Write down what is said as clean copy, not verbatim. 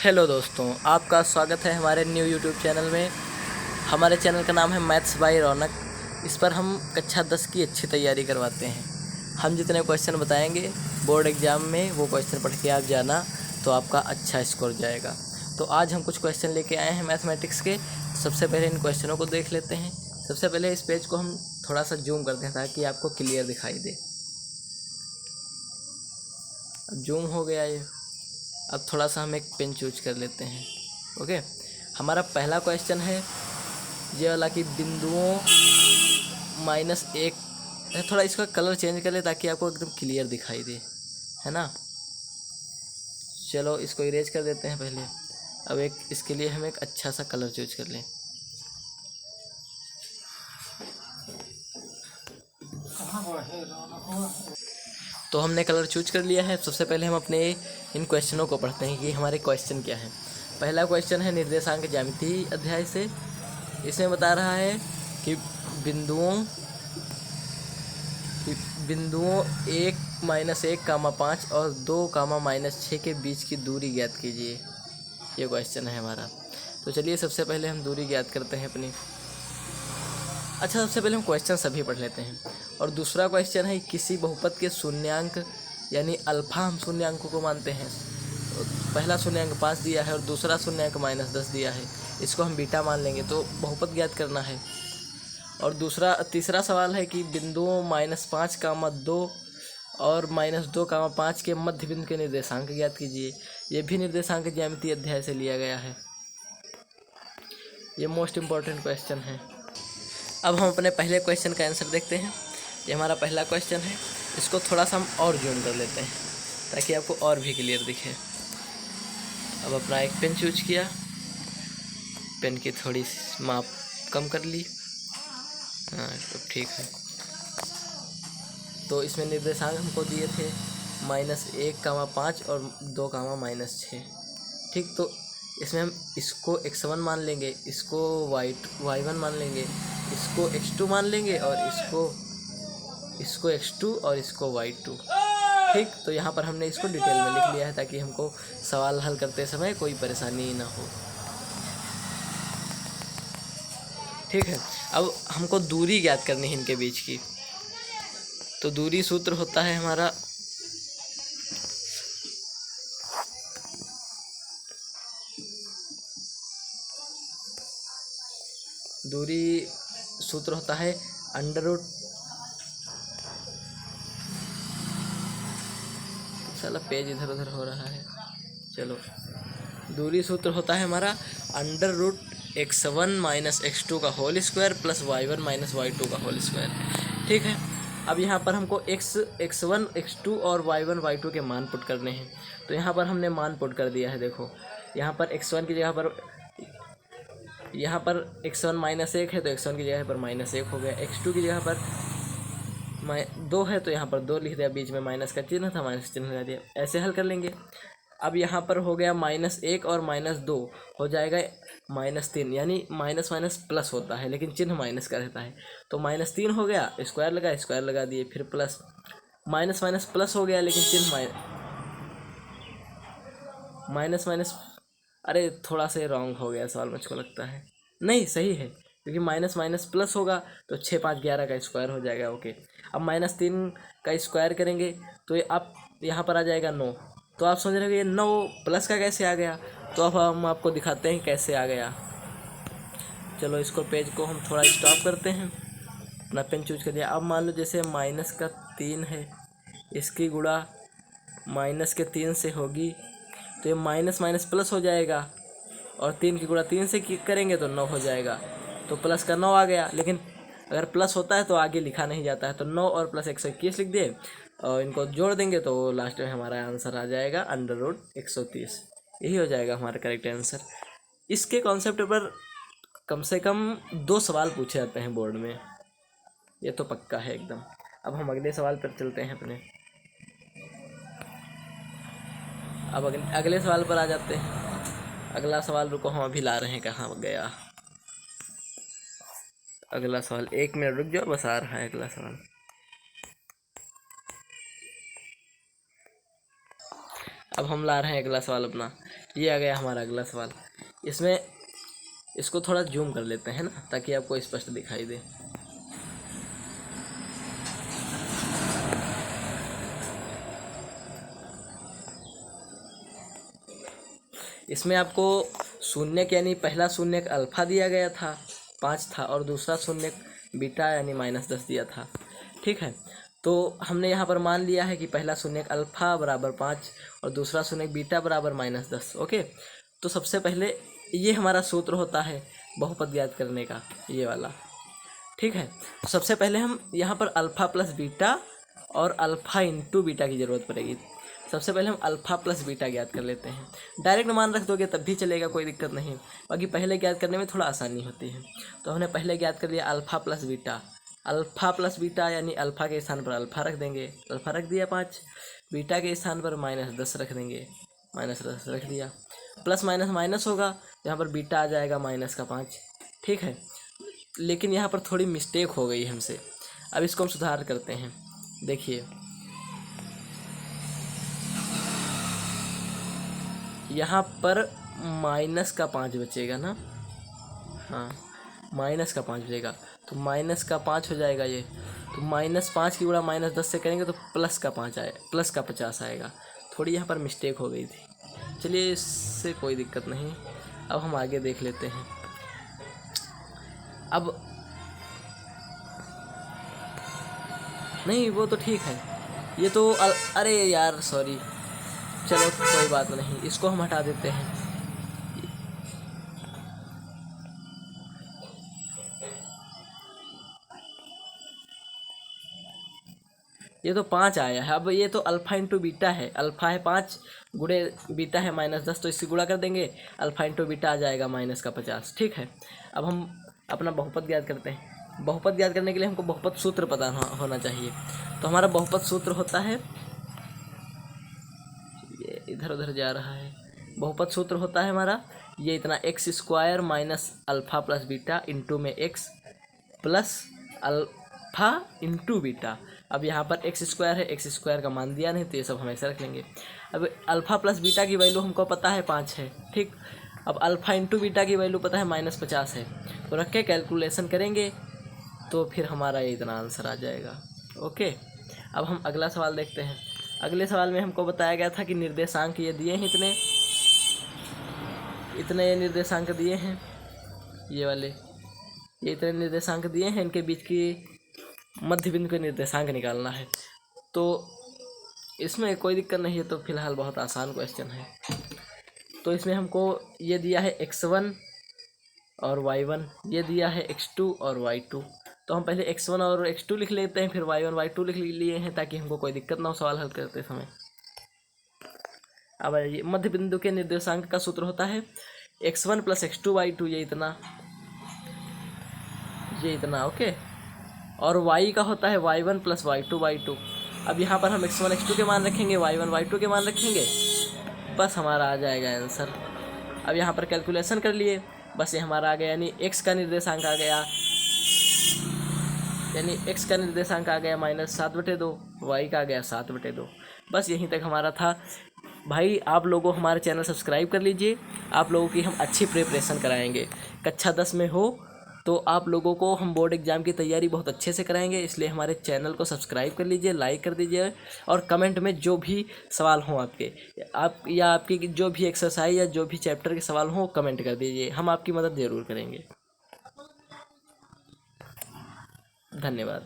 Hello दोस्तों, आपका स्वागत है हमारे न्यू यूट्यूब चैनल में। हमारे चैनल का नाम है मैथ्स बाय रौनक। इस पर हम कक्षा 10 की अच्छी तैयारी करवाते हैं। हम जितने क्वेश्चन बताएंगे बोर्ड एग्ज़ाम में वो क्वेश्चन पढ़ के आप जाना तो आपका अच्छा स्कोर जाएगा। तो आज हम कुछ क्वेश्चन लेके आए हैं मैथमेटिक्स के। सबसे पहले इन क्वेश्चनों को देख लेते हैं। सबसे पहले इस पेज को हम थोड़ा सा जूम करते हैं ताकि आपको क्लियर दिखाई दे। अब जूम हो गया ये। अब थोड़ा सा हम एक पेन चूज कर लेते हैं। ओके, हमारा पहला क्वेश्चन है ये वाला कि बिंदुओं -1। थोड़ा इसका कलर चेंज कर ले ताकि आपको एकदम क्लियर दिखाई दे, है ना। चलो इसको इरेज कर देते हैं पहले। अब एक इसके लिए हम एक अच्छा सा कलर चूज कर लें। तो हमने कलर चूज कर लिया है। सबसे पहले हम अपने इन क्वेश्चनों को पढ़ते हैं कि हमारे क्वेश्चन क्या है। पहला क्वेश्चन है निर्देशांक ज्यामिति अध्याय से। इसमें बता रहा है कि बिंदुओं 1 -1, 5 और 2, -6 के बीच की दूरी ज्ञात कीजिए। ये क्वेश्चन है हमारा। तो चलिए सबसे पहले हम दूरी ज्ञात करते हैं अपनी। अच्छा, सबसे पहले हम क्वेश्चन सभी पढ़ लेते हैं। और दूसरा क्वेश्चन है किसी बहुपद के शून्यांक यानी अल्फा हम शून्यांकों को मानते हैं। पहला शून्यांक 5 दिया है और दूसरा शून्यांक -10 दिया है। इसको हम बीटा मान लेंगे तो बहुपद ज्ञात करना है। और तीसरा सवाल है कि बिंदुओं -5, 2 और -2, 5 के मध्य बिंदु के निर्देशांक ज्ञात कीजिए। ये भी निर्देशांक ज्यामिति अध्याय से लिया गया है। ये मोस्ट इम्पॉर्टेंट क्वेश्चन है। अब हम अपने पहले क्वेश्चन का आंसर देखते हैं। ये हमारा पहला क्वेश्चन है। इसको थोड़ा सा हम और जूम कर लेते हैं ताकि आपको और भी क्लियर दिखे। अब अपना एक पेन चूज किया, पेन की थोड़ी माप कम कर ली। हाँ, तो ठीक है। तो इसमें निर्देशांक हमको दिए थे -1, 5 और 2, -6। ठीक, तो इसमें हम इसको x1 मान लेंगे, इसको y1 मान लेंगे, इसको x2 मान लेंगे और इसको x2 और इसको y2। ठीक, तो यहाँ पर हमने इसको डिटेल में लिख लिया है ताकि हमको सवाल हल करते समय कोई परेशानी ना हो। ठीक है, अब हमको दूरी ज्ञात करनी है इनके बीच की। तो दूरी सूत्र होता है हमारा अंडर रूट। साला पेज इधर उधर हो रहा है। चलो, दूरी सूत्र होता है हमारा √x1 - x2 का whole square plus y1 - y2 का होल स्क्वायर। ठीक है, अब यहाँ पर हमको x1, x2 और y1, y2 के मान पुट करने हैं। तो यहाँ पर हमने मान पुट कर दिया है। देखो, यहाँ पर x1 की जगह पर x1 -1 है तो x1 की जगह पर -1 हो गया। x2 की जगह पर 2 है तो यहाँ पर 2 लिख दिया, बीच में माइनस का चिन्ह था, माइनस चिन्ह लगा दिया। ऐसे हल कर लेंगे। अब यहाँ पर हो गया -1 और -2 हो जाएगा -3, यानी माइनस माइनस प्लस होता है लेकिन चिन्ह माइनस का रहता है। तो -3 हो गया, स्क्वायर लगा दिए, फिर प्लस, माइनस माइनस प्लस हो गया लेकिन चिन्ह माइनस माइनस। अरे थोड़ा सा रॉन्ग हो गया सवाल, मुझको लगता है। नहीं, सही है क्योंकि माइनस माइनस प्लस होगा तो 6, 5, 11 का स्क्वायर हो जाएगा। ओके, अब -3 का स्क्वायर करेंगे तो ये आप यहाँ पर आ जाएगा 9। तो आप समझ रहे हो ये 9 प्लस का कैसे आ गया। तो अब हम आपको दिखाते हैं कैसे आ गया। चलो, इसको पेज को हम थोड़ा स्टॉप करते हैं। अपना पेन चूज कर दिया। अब मान लो जैसे -3 है, इसकी गुणा -3 से होगी तो ये माइनस माइनस प्लस हो जाएगा और 3 की गुणा 3 से करेंगे तो 9 हो जाएगा। तो प्लस का 9 आ गया, लेकिन अगर प्लस होता है तो आगे लिखा नहीं जाता है। तो 9 और प्लस 121 लिख दिए और इनको जोड़ देंगे तो लास्ट में हमारा आंसर आ जाएगा √130। यही हो जाएगा हमारा करेक्ट आंसर। इसके कॉन्सेप्ट पर कम से कम 2 सवाल पूछे जाते हैं बोर्ड में, ये तो पक्का है एकदम। अब हम अगले सवाल पर चलते हैं अपने। अब अगले सवाल पर आ जाते हैं। अगला सवाल रुको, हम अभी ला रहे हैं, कहाँ गया अगला सवाल। 1 मिनट रुक जाओ, बस आ रहा है अगला सवाल। अब हम ला रहे हैं अगला सवाल अपना। ये आ गया हमारा अगला सवाल। इसमें इसको थोड़ा जूम कर लेते हैं ना, ताकि आपको स्पष्ट दिखाई दे। इसमें आपको शून्यक यानी पहला शून्यक अल्फा दिया गया था 5 था, और दूसरा शून्यक बीटा यानी -10 दिया था। ठीक है, तो हमने यहाँ पर मान लिया है कि पहला शून्यक अल्फा बराबर 5 और दूसरा शून्यक बीटा बराबर -10। ओके, तो सबसे पहले ये हमारा सूत्र होता है बहुपद ज्ञात करने का, ये वाला। ठीक है, तो सबसे पहले हम यहाँ पर अल्फ़ा प्लस बीटा और अल्फ़ा इंटू बीटा की ज़रूरत पड़ेगी। सबसे पहले हम अल्फ़ा प्लस बीटा ज्ञात कर लेते हैं। डायरेक्ट मान रख दोगे तब भी चलेगा, कोई दिक्कत नहीं, बाकी पहले ज्ञात करने में थोड़ा आसानी होती है। तो हमने पहले ज्ञात कर लिया alpha plus beta. Alpha plus beta यानी अल्फ़ा के स्थान पर अल्फ़ा रख देंगे, अल्फ़ा रख दिया 5। बीटा के स्थान पर -10 रख देंगे, -10 रख दिया। प्लस माइनस माइनस होगा, यहाँ पर बीटा आ जाएगा -5। ठीक है, लेकिन यहाँ पर थोड़ी मिस्टेक हो गई हमसे। अब इसको हम सुधार करते हैं। देखिए, यहाँ पर -5 बचेगा ना, हाँ -5 बचेगा, तो -5 हो जाएगा ये। तो -5 की गुणा -10 से करेंगे तो +5 आए, +50 आएगा। थोड़ी यहाँ पर मिस्टेक हो गई थी, चलिए इससे कोई दिक्कत नहीं। अब हम आगे देख लेते हैं। अब नहीं, वो तो ठीक है, ये तो अरे यार सॉरी, चलो कोई बात नहीं, इसको हम हटा देते हैं। ये तो 5 आया है। अब ये तो अल्फ़ा इंटू बीटा है, अल्फ़ा है 5 गुणे बीटा है -10, तो इससे गुणा कर देंगे, अल्फ़ा इंटू बीटा आ जाएगा -50। ठीक है, अब हम अपना बहुपद ज्ञात करते हैं। बहुपद ज्ञात करने के लिए हमको बहुपद सूत्र पता होना चाहिए। तो हमारा बहुपद सूत्र होता है, ये इधर उधर जा रहा है। बहुपद सूत्र होता है हमारा ये इतना, x² minus alpha plus beta into में x plus alpha into beta. अब यहाँ पर x² है, x² का मान दिया नहीं तो ये सब हम ऐसे रख लेंगे। अब अल्फ़ा प्लस बीटा की वैल्यू हमको पता है 5 है। ठीक, अब अल्फ़ा इंटू बीटा की वैल्यू पता है -50 है, तो रख के कैलकुलेशन करेंगे तो फिर हमारा ये इतना आंसर आ जाएगा। ओके, अब हम अगला सवाल देखते हैं। अगले सवाल में हमको बताया गया था कि निर्देशांक ये दिए हैं, इतने ये निर्देशांक दिए हैं, ये वाले, ये इतने निर्देशांक दिए हैं, इनके बीच की मध्य बिंदु के निर्देशांक निकालना है। तो इसमें कोई दिक्कत नहीं है, तो फिलहाल बहुत आसान क्वेश्चन है। तो इसमें हमको ये दिया है x1 और y1, ये दिया है x2 और y2। तो हम पहले x1 और x2 लिख लेते हैं, फिर y1 y2 लिख लिए हैं, ताकि हमको कोई दिक्कत ना हो सवाल हल करते समय। अब ये मध्य बिंदु के निर्देशांक का सूत्र होता है x1 + x2 y2, ये इतना ओके, और y का होता है y1 + y2 y2। अब यहाँ पर हम x1 x2 के मान रखेंगे, y1 y2 के मान रखेंगे, बस हमारा आ जाएगा आंसर। अब यहाँ पर कैलकुलेशन कर लिए, बस ये हमारा आ गया, यानी x का निर्देशांक आ गया, यानी x का निर्देशांक आ गया -7/2, y का आ गया 7/2। बस यहीं तक हमारा था। भाई आप लोगों हमारे चैनल सब्सक्राइब कर लीजिए, आप लोगों की हम अच्छी प्रिपरेशन कराएंगे। कक्षा 10 में हो तो आप लोगों को हम बोर्ड एग्ज़ाम की तैयारी बहुत अच्छे से कराएंगे, इसलिए हमारे चैनल को सब्सक्राइब कर लीजिए, लाइक कर दीजिए, और कमेंट में जो भी सवाल हों आपकी जो भी एक्सरसाइज या जो भी चैप्टर के सवाल हों कमेंट कर दीजिए, हम आपकी मदद ज़रूर करेंगे। धन्यवाद।